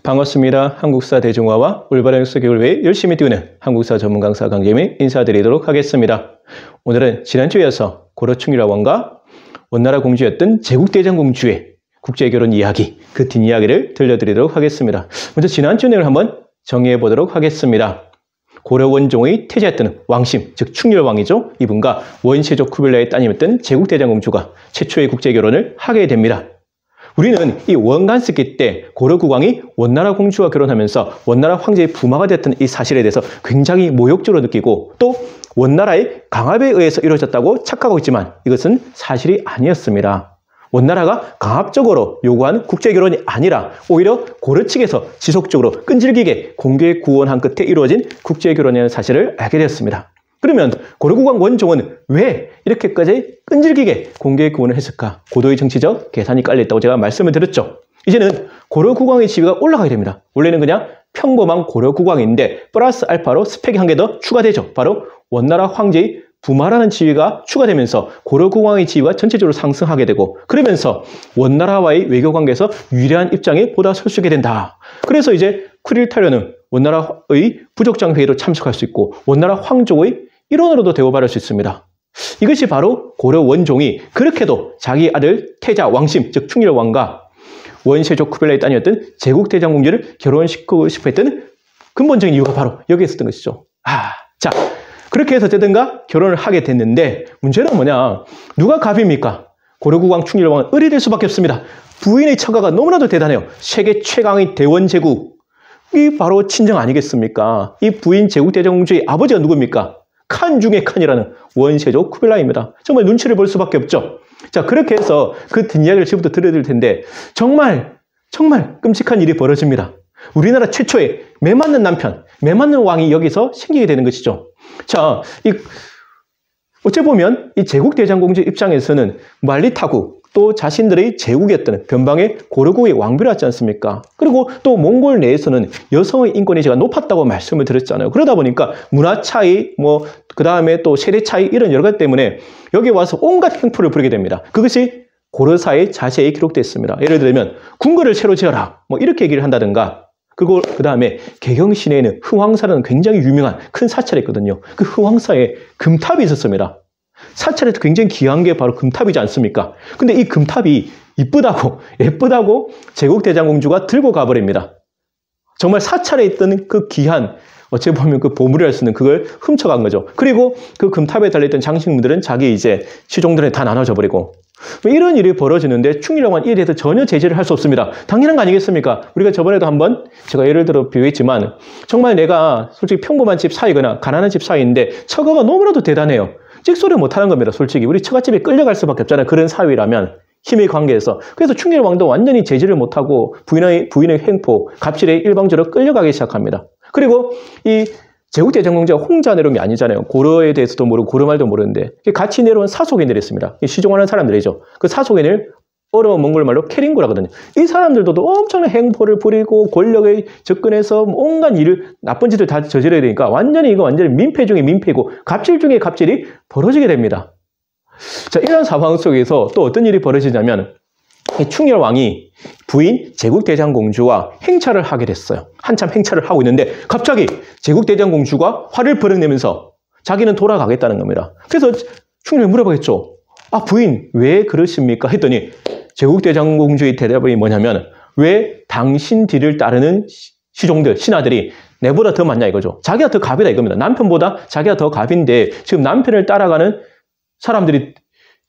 반갑습니다. 한국사 대중화와 올바른 역사 교육을 위해 열심히 뛰는 한국사 전문 강사 강재민 인사드리도록 하겠습니다. 오늘은 지난주에 이어서 고려 충렬왕과 원나라 공주였던 제국대장공주의 국제결혼 이야기, 그 뒷이야기를 들려드리도록 하겠습니다. 먼저 지난주 내용을 한번 정리해 보도록 하겠습니다. 고려 원종의 태자였던 왕심, 즉 충렬왕이죠. 이분과 원세족 쿠빌라의 따님이었던 제국대장공주가 최초의 국제결혼을 하게 됩니다. 우리는 이 원간쓰기 때 고려 국왕이 원나라 공주와 결혼하면서 원나라 황제의 부마가 됐던 이 사실에 대해서 굉장히 모욕적으로 느끼고 또 원나라의 강압에 의해서 이루어졌다고 착각하고 있지만 이것은 사실이 아니었습니다. 원나라가 강압적으로 요구한 국제결혼이 아니라 오히려 고려 측에서 지속적으로 끈질기게 공개 구원한 끝에 이루어진 국제결혼이라는 사실을 알게 되었습니다. 그러면 고려국왕 원종은 왜 이렇게까지 끈질기게 공개 구원을 했을까? 고도의 정치적 계산이 깔려있다고 제가 말씀을 드렸죠. 이제는 고려국왕의 지위가 올라가게 됩니다. 원래는 그냥 평범한 고려국왕인데 플러스 알파로 스펙이 한 개 더 추가되죠. 바로 원나라 황제의 부마라는 지위가 추가되면서 고려국왕의 지위가 전체적으로 상승하게 되고 그러면서 원나라와의 외교관계에서 유리한 입장에 보다 설 수 있게 된다. 그래서 이제 쿠릴타료는 원나라의 부족장 회의로 참석할 수 있고 원나라 황족의 일원으로도 대우받을 수 있습니다. 이것이 바로 고려 원종이 그렇게도 자기 아들 태자 왕심, 즉 충렬왕과 원세족 쿠빌라의 딸이었던 제국대장공주를 결혼시키고 싶어 했던 근본적인 이유가 바로 여기에 있었던 것이죠. 자, 그렇게 해서 어쨌든가 결혼을 하게 됐는데 문제는 뭐냐? 누가 갑입니까? 고려국왕 충렬왕은 을이 될 수밖에 없습니다. 부인의 처가가 너무나도 대단해요. 세계 최강의 대원제국. 이 바로 친정 아니겠습니까? 이 부인 제국대장공주의 아버지가 누굽니까? 칸 중에 칸이라는 원세족 쿠빌라입니다. 정말 눈치를 볼 수밖에 없죠. 자, 그렇게 해서 그 뒷이야기를 지금부터 들려드릴 텐데 정말 끔찍한 일이 벌어집니다. 우리나라 최초의 매맞는 남편, 매맞는 왕이 여기서 생기게 되는 것이죠. 자, 어째 보면 이 제국대장공주 입장에서는 말리타국 또 자신들의 제국이었던 변방의 고려국의 왕비였지 않습니까? 그리고 또 몽골 내에서는 여성의 인권이 제가 높았다고 말씀을 드렸잖아요. 그러다 보니까 문화 차이, 그 다음에 또 세대 차이 이런 여러 가지 때문에 여기 와서 온갖 횡포를 부리게 됩니다. 그것이 고려사의 자세히 기록되어 있습니다. 예를 들면 궁궐을 새로 지어라 이렇게 얘기를 한다든가 그리고 그 다음에 개경 시내에는 흥왕사라는 굉장히 유명한 큰 사찰이 있거든요. 그 흥왕사에 금탑이 있었습니다. 사찰에서 굉장히 귀한 게 바로 금탑이지 않습니까? 근데 이 금탑이 이쁘다고 예쁘다고 제국대장공주가 들고 가버립니다. 정말 사찰에 있던 그 귀한 어찌 보면 그 보물이랄 수 있는 그걸 훔쳐간 거죠. 그리고 그 금탑에 달려있던 장식물들은 자기 이제 시종들에 다 나눠져 버리고 이런 일이 벌어지는데 충렬왕은 이에 대해서 전혀 제재를 할 수 없습니다. 당연한 거 아니겠습니까? 우리가 저번에도 한번 제가 예를 들어 비유했지만 정말 내가 솔직히 평범한 집 사이거나 가난한 집 사이인데 처가가 너무나도 대단해요. 찍소리 못하는 겁니다. 솔직히 우리 처갓집에 끌려갈 수밖에 없잖아요. 그런 사위라면 힘의 관계에서. 그래서 충렬왕도 완전히 제지를 못하고 부인의 횡포, 갑질에 일방적으로 끌려가기 시작합니다. 그리고 이 제국대장공주가 홍자 내려온 게 아니잖아요. 고려에 대해서도 모르고 고려말도 모르는데 같이 내려온 사속인들이 있습니다. 시종하는 사람들이죠. 그 사속인을 어려운 몽골말로 케링구라 하거든요. 이 사람들도 엄청난 행포를 부리고 권력에 접근해서 온갖 일을 나쁜 짓을 다 저질러야 되니까 완전히 민폐 중에 민폐고 갑질 중에 갑질이 벌어지게 됩니다. 자, 이런 상황 속에서 또 어떤 일이 벌어지냐면 이 충렬왕이 부인 제국대장공주와 행차를 하게 됐어요. 한참 행차를 하고 있는데 갑자기 제국대장공주가 화를 버럭내면서 자기는 돌아가겠다는 겁니다. 그래서 충렬이 물어보겠죠. 부인 왜 그러십니까? 했더니 제국대장공주의 대답이 뭐냐면 왜 당신 뒤를 따르는 시종들, 신하들이 내보다 더 많냐 이거죠. 자기가 더 갑이다 이겁니다. 남편보다 자기가 더 갑인데 지금 남편을 따라가는 사람들이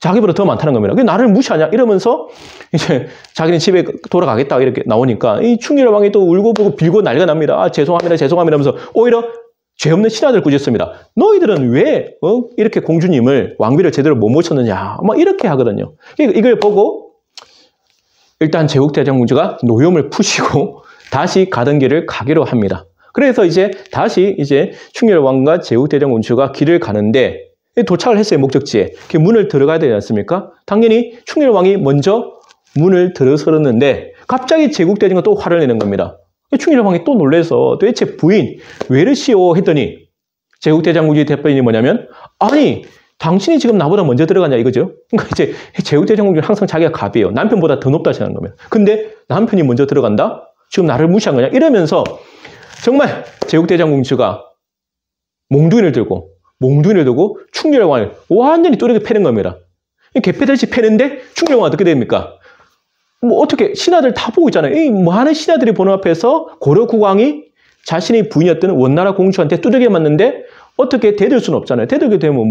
자기보다 더 많다는 겁니다. 왜 나를 무시하냐? 이러면서 이제 자기는 집에 돌아가겠다 이렇게 나오니까 이 충렬왕이 또 울고 보고 빌고 난리가 납니다. 죄송합니다 하면서 오히려 죄 없는 신하들 꾸짖습니다. 너희들은 왜 이렇게 공주님을 왕비를 제대로 못 모셨느냐? 이렇게 하거든요. 이걸 보고 일단 제국대장공주가 노염을 푸시고 다시 가던 길을 가기로 합니다. 그래서 다시 충렬왕과 제국대장공주가 길을 가는데 도착을 했어요. 목적지에. 문을 들어가야 되지 않습니까? 당연히 충렬왕이 먼저 문을 들어서는데 갑자기 제국대장은 또 화를 내는 겁니다. 충렬왕이 또 놀라서 도대체 부인 왜 이러시오 했더니 제국대장공주의 대변인이 뭐냐면 아니 당신이 지금 나보다 먼저 들어가냐 이거죠. 그러니까 제국대장공주는 항상 자기가 갑이에요. 남편보다 더 높다 생각하는 겁니다. 근데 남편이 먼저 들어간다? 지금 나를 무시한 거냐? 이러면서 정말 제국대장공주가 몽둥이를 들고 충렬왕을 완전히 또렷게 패는 겁니다. 개패듯이 패는데 충렬왕은 어떻게 됩니까? 뭐 어떻게 신하들 다 보고 있잖아요. 이 많은 신하들이 보는 앞에서 고려국왕이 자신의 부인이었던 원나라 공주한테 두들겨 맞는데 어떻게 대들 수는 없잖아요. 대들게 되면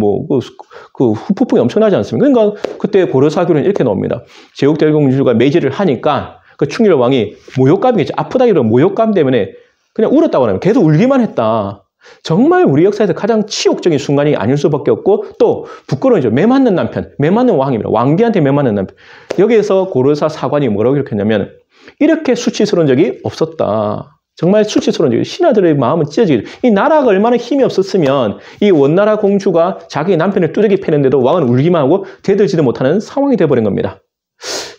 그 후폭풍이 엄청나지 않습니까? 그러니까 그때 고려사교는 이렇게 나옵니다. 제국대장공주가 매질을 하니까 그 충렬왕이 모욕감이겠죠. 아프다기로 모욕감 때문에 그냥 울었다고 하면 계속 울기만 했다. 정말 우리 역사에서 가장 치욕적인 순간이 아닐 수밖에 없고 또 부끄러운죠. 매 맞는 남편, 매 맞는 왕입니다. 왕비한테 매 맞는 남편. 여기에서 고려사 사관이 뭐라고 기록했냐면 이렇게 수치스러운 적이 없었다. 정말 수치스러운 적이 신하들의 마음은 찢어지게 이 나라가 얼마나 힘이 없었으면 이 원나라 공주가 자기 남편을 뚜렷이 패는데도 왕은 울기만 하고 대들지도 못하는 상황이 되어버린 겁니다.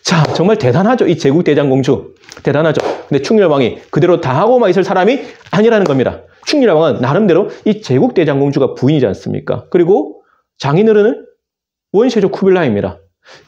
자, 정말 대단하죠. 이 제국대장공주. 대단하죠. 근데 충렬왕이 그대로 다 하고만 있을 사람이 아니라는 겁니다. 충렬왕은 나름대로 이 제국대장공주가 부인이지 않습니까? 그리고 장인어른은 원세조 쿠빌라입니다.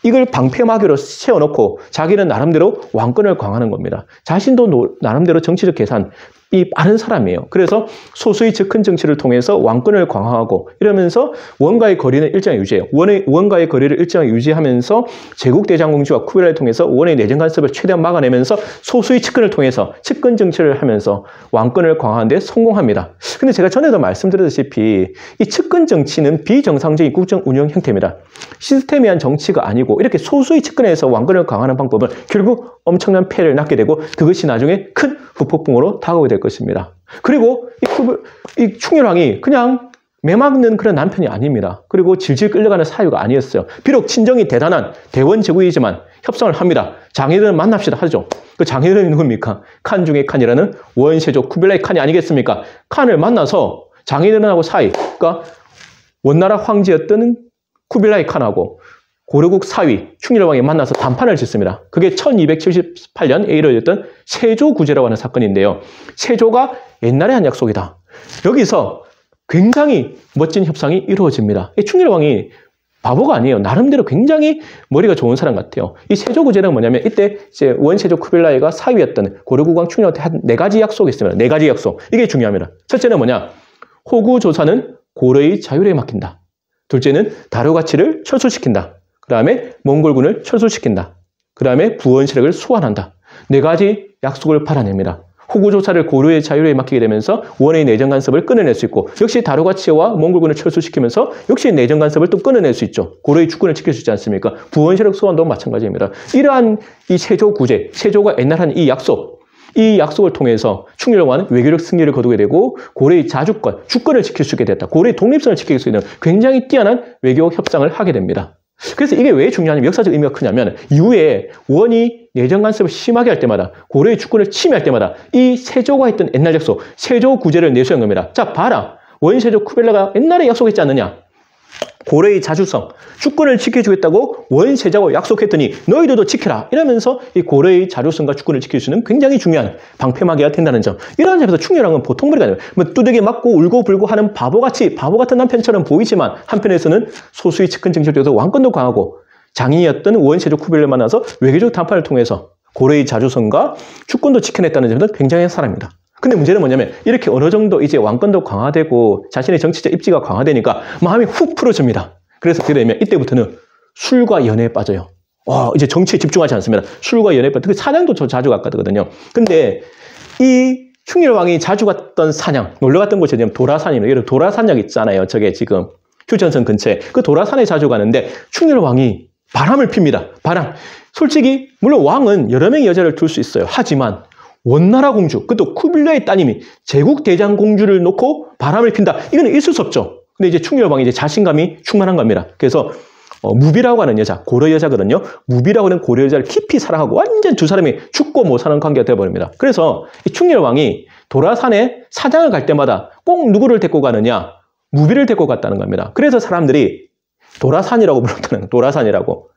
이걸 방패막이로 세워놓고 자기는 나름대로 왕권을 강화하는 겁니다. 자신도 나름대로 정치적 계산, 이 빠른 사람이에요. 그래서 소수의 즉흥 정치를 통해서 왕권을 강화하고 이러면서 원과의 거리는 일정하게 유지해요. 원과의 거리를 일정하게 유지하면서 제국대장공주와 쿠빌라를 통해서 원의 내정 간섭을 최대한 막아내면서 소수의 측근을 통해서 측근 정치를 하면서 왕권을 강화하는 데 성공합니다. 근데 제가 전에도 말씀드렸다시피 이 측근 정치는 비정상적인 국정 운영 형태입니다. 시스템이한 정치가 아니고 이렇게 소수의 측근에서 왕권을 강화하는 방법은 결국 엄청난 폐해를 낳게 되고 그것이 나중에 큰 후폭풍으로 다가오게 될 것입니다. 그리고 이 충렬왕이 그냥 매맞는 그런 남편이 아닙니다. 그리고 질질 끌려가는 사유가 아니었어요. 비록 친정이 대단한 대원 제국이지만 협상을 합니다. 장인어른 만납시다 하죠. 그 장인어른이 누굽니까? 칸 중에 칸이라는 원세조 쿠빌라이 칸이 아니겠습니까? 칸을 만나서 장인어른하고 사이, 그러니까 원나라 황제였던 쿠빌라이 칸하고 고려국 사위 충렬왕이 만나서 단판을 짓습니다. 그게 1278년에 이루어졌던 세조구제라고 하는 사건인데요. 세조가 옛날에 한 약속이다. 여기서 굉장히 멋진 협상이 이루어집니다. 이 충렬왕이 바보가 아니에요. 나름대로 굉장히 머리가 좋은 사람 같아요. 이 세조구제는 뭐냐면 이때 이제 원세조 쿠빌라이가 사위였던 고려국왕 충렬한테 한 4가지 약속이 있습니다. 4가지 약속. 이게 중요합니다. 첫째는 뭐냐? 호구 조사는 고려의 자율에 맡긴다. 둘째는 다료가치를 철수시킨다. 그 다음에 몽골군을 철수시킨다. 그 다음에 부원 세력을 소환한다. 4가지 약속을 받아냅니다. 호구조사를 고려의 자율에 맡기게 되면서 원의 내정 간섭을 끊어낼 수 있고 역시 다료가치와 몽골군을 철수시키면서 역시 내정 간섭을 또 끊어낼 수 있죠. 고려의 주권을 지킬 수 있지 않습니까? 부원 세력 소환도 마찬가지입니다. 이러한 이 세조구제, 세조가 옛날 한 이 약속을 통해서 충렬왕은 외교력 승리를 거두게 되고 고려의 자주권, 주권을 지킬 수 있게 됐다. 고려의 독립성을 지킬 수 있는 굉장히 뛰어난 외교 협상을 하게 됩니다. 그래서 이게 왜 중요하냐면 역사적 의미가 크냐면 이후에 원이 내정 간섭을 심하게 할 때마다 고려의 주권을 침해할 때마다 이 세조가 했던 옛날 약속, 세조구제를 내수한 겁니다. 자, 봐라. 원세조 쿠빌라가 옛날에 약속했지 않느냐? 고려의 자주성, 주권을 지켜주겠다고 원세자와 약속했더니 너희들도 지켜라. 이러면서 이 고려의 자주성과 주권을 지킬 수 있는 굉장히 중요한 방패막이가 된다는 점. 이런 점에서 충렬왕은 보통 머리가 아니에요. 뭐 두들겨 맞고 울고불고 하는 바보 같은 남편처럼 보이지만 한편에서는 소수의 측근 정치적으로 왕권도 강하고 장인이었던 원세조 쿠빌라를 만나서 외교적談판을 통해서 고려의 자주성과 주권도 지켜냈다는 점에서 굉장한 사람입니다. 근데 문제는 뭐냐면 이렇게 어느 정도 이제 왕권도 강화되고 자신의 정치적 입지가 강화되니까 마음이 훅 풀어집니다. 그래서 어떻게 되면 이때부터는 술과 연애에 빠져요. 이제 정치에 집중하지 않습니다. 술과 연애에 빠져. 사냥도 저 자주 갔거든요. 근데 이 충렬왕이 자주 갔던 사냥, 놀러 갔던 곳이 도라산입니다. 여러분 도라산역 있잖아요. 저게 지금 휴전선 근처에. 그 도라산에 자주 가는데 충렬왕이 바람을 핍니다. 바람. 솔직히 물론 왕은 여러 명의 여자를 둘 수 있어요. 하지만 원나라 공주, 그것도 쿠빌라의 따님이 제국대장공주를 놓고 바람을 핀다. 이거는 있을 수 없죠. 근데 이제 충렬왕이 이제 자신감이 충만한 겁니다. 그래서 무비라고 하는 여자, 고려 여자거든요. 무비라고 하는 고려 여자를 깊이 사랑하고 완전 두 사람이 죽고 못 사는 관계가 되어버립니다. 그래서 이 충렬왕이 도라산에 사장을 갈 때마다 꼭 누구를 데리고 가느냐? 무비를 데리고 갔다는 겁니다. 그래서 사람들이 도라산이라고 불렀다는 도라산이라고.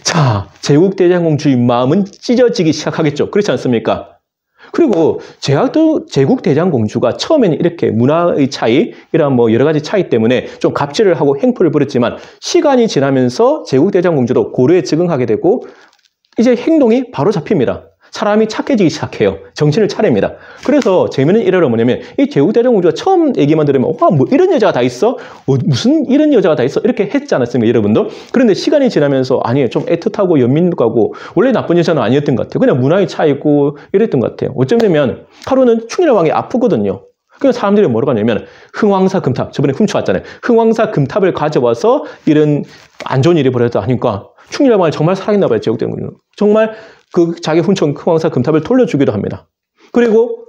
자, 제국대장공주의 마음은 찢어지기 시작하겠죠. 그렇지 않습니까? 그리고 제국대장공주가 처음에는 이렇게 문화의 차이, 이런 뭐 여러 가지 차이 때문에 좀 갑질을 하고 횡포를 부렸지만 시간이 지나면서 제국대장공주도 고려에 적응하게 되고 이제 행동이 바로 잡힙니다. 사람이 착해지기 시작해요. 정신을 차립니다. 그래서 재미있는 일화가 뭐냐면 이 제국대장공주가 처음 얘기만 들으면 와, 뭐 이런 여자가 다 있어? 무슨 이런 여자가 다 있어? 이렇게 했지 않았습니까, 여러분도? 그런데 시간이 지나면서 아니에요. 좀 애틋하고 연민가고 원래 나쁜 여자는 아니었던 것 같아요. 그냥 문화의 차이고 이랬던 것 같아요. 어쩜 되면 하루는 충일화 왕이 아프거든요. 그래서 사람들이 뭐라고 하냐면 흥왕사 금탑, 저번에 훔쳐왔잖아요. 흥왕사 금탑을 가져와서 이런 안 좋은 일이 벌어졌다 하니까 충일화 왕을 정말 사랑했나 봐요, 제국대장군은. 정말 그 자기 훔쳐온 흥왕사 금탑을 돌려주기도 합니다. 그리고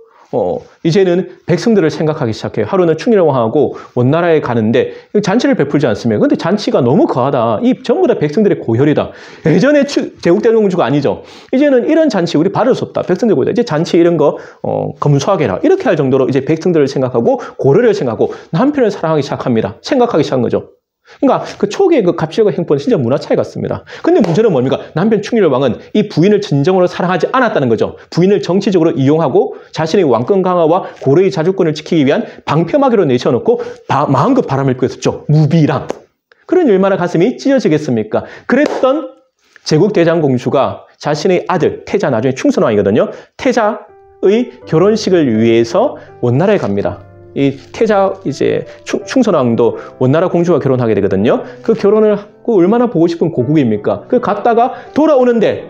이제는 백성들을 생각하기 시작해요. 하루는 충일화 왕하고 원나라에 가는데 잔치를 베풀지 않습니까? 근데 잔치가 너무 거하다. 이 전부 다 백성들의 고혈이다. 예전에 제국대장군주가 아니죠. 이제는 이런 잔치 우리 받을 수 없다. 백성들 고혈이다. 이제 잔치 이런 거 검소하게 해라. 이렇게 할 정도로 이제 백성들을 생각하고 고려를 생각하고 남편을 사랑하기 시작합니다. 생각하기 시작한 거죠. 그러니까 그 초기의 그 갑질과 행포는 진짜 문화 차이 같습니다. 근데 문제는 뭡니까? 남편 충일화 왕은 이 부인을 진정으로 사랑하지 않았다는 거죠. 부인을 정치적으로 이용하고 자신의 왕권 강화와 고려의 자주권을 지키기 위한 방패막이로 내세워놓고 마음껏 바람을 피웠었죠. 무비랑. 그런 얼마나 가슴이 찢어지겠습니까? 그랬던 제국대장공주가 자신의 아들 태자, 나중에 충선왕이거든요. 태자의 결혼식을 위해서 원나라에 갑니다. 이 태자 이제 충선왕도 원나라 공주와 결혼하게 되거든요. 그 결혼을 하고 얼마나 보고 싶은 고국입니까? 그 갔다가 돌아오는데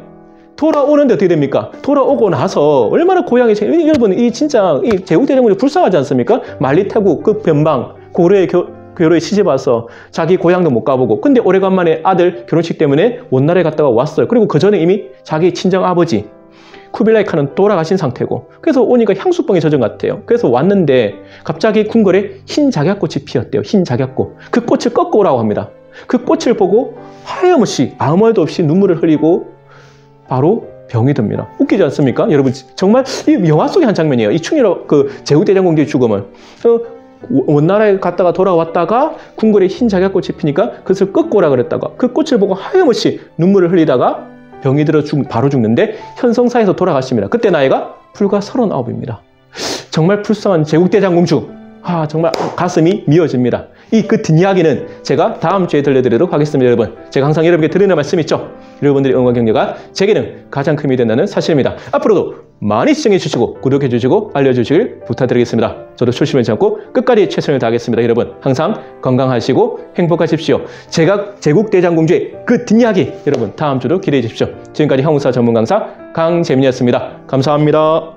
어떻게 됩니까? 돌아오고 나서 얼마나 고향이 여러분 이 진짜 이 제국대장군이 불쌍하지 않습니까? 말리태국 그 변방 고려의 교로에 시집 와서 자기 고향도 못 가보고 근데 오래간만에 아들 결혼식 때문에 원나라에 갔다가 왔어요. 그리고 그 전에 이미 자기 친정 아버지 쿠빌라이 칸은 돌아가신 상태고 그래서 오니까 향수병에 젖은 것 같아요. 그래서 왔는데 갑자기 궁궐에 흰 작약꽃이 피었대요. 흰 작약꽃. 그 꽃을 꺾고 오라고 합니다. 그 꽃을 보고 하염없이 아무 말도 없이 눈물을 흘리고 바로 병이 듭니다. 웃기지 않습니까? 여러분 정말 이 영화 속의 한 장면이에요. 이 충일화 그 제국대장공주의 죽음을. 원나라에 갔다가 돌아왔다가 궁궐에 흰 작약꽃이 피니까 그것을 꺾고 오라 그랬다가 그 꽃을 보고 하염없이 눈물을 흘리다가 병이 들어 바로 죽는데 현성사에서 돌아가십니다. 그때 나이가 불과 39입니다. 정말 불쌍한 제국대장공주. 정말 가슴이 미어집니다. 그 뒷이야기는 제가 다음 주에 들려드리도록 하겠습니다. 여러분 제가 항상 여러분께 드리는 말씀 있죠. 여러분들의 응원 격려가 제게는 가장 큰 힘이 된다는 사실입니다. 앞으로도 많이 시청해 주시고 구독해 주시고 알려주시길 부탁드리겠습니다. 저도 초심을 잡고 끝까지 최선을 다하겠습니다. 여러분 항상 건강하시고 행복하십시오. 제가 제국대장공주의 그 뒷이야기 여러분 다음 주도 기대해 주십시오. 지금까지 한국사 전문 강사 강재민이었습니다. 감사합니다.